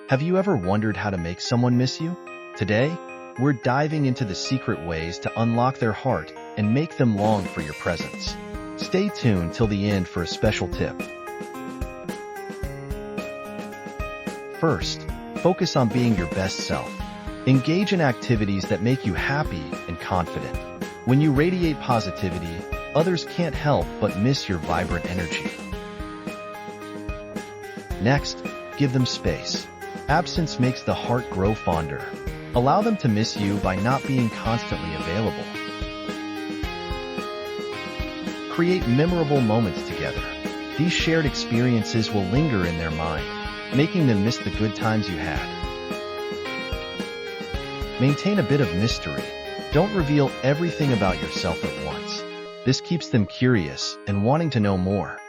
Have you ever wondered how to make someone miss you? Today, we're diving into the secret ways to unlock their heart and make them long for your presence. Stay tuned till the end for a special tip. First, focus on being your best self. Engage in activities that make you happy and confident. When you radiate positivity, others can't help but miss your vibrant energy. Next, give them space. Absence makes the heart grow fonder. Allow them to miss you by not being constantly available. Create memorable moments together. These shared experiences will linger in their mind, making them miss the good times you had. Maintain a bit of mystery. Don't reveal everything about yourself at once. This keeps them curious and wanting to know more.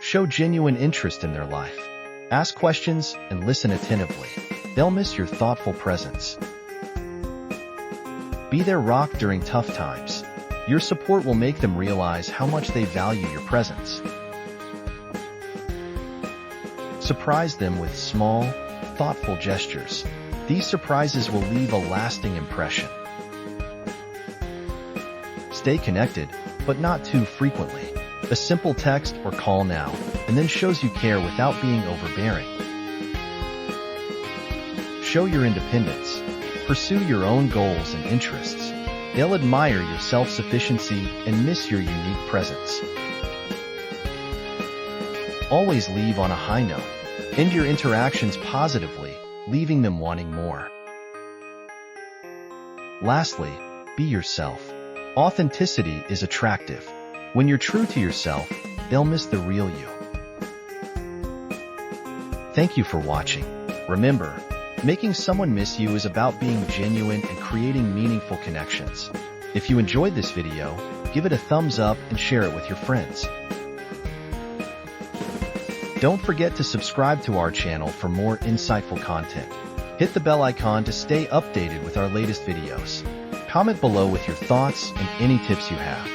Show genuine interest in their life. Ask questions and listen attentively. They'll miss your thoughtful presence. Be their rock during tough times. Your support will make them realize how much they value your presence. Surprise them with small, thoughtful gestures. These surprises will leave a lasting impression. Stay connected, but not too frequently. A simple text or call now, and then shows you care without being overbearing. Show your independence. Pursue your own goals and interests. They'll admire your self-sufficiency and miss your unique presence. Always leave on a high note. End your interactions positively, leaving them wanting more. Lastly, be yourself. Authenticity is attractive. When you're true to yourself, they'll miss the real you. Thank you for watching. Remember, making someone miss you is about being genuine and creating meaningful connections. If you enjoyed this video, give it a thumbs up and share it with your friends. Don't forget to subscribe to our channel for more insightful content. Hit the bell icon to stay updated with our latest videos. Comment below with your thoughts and any tips you have.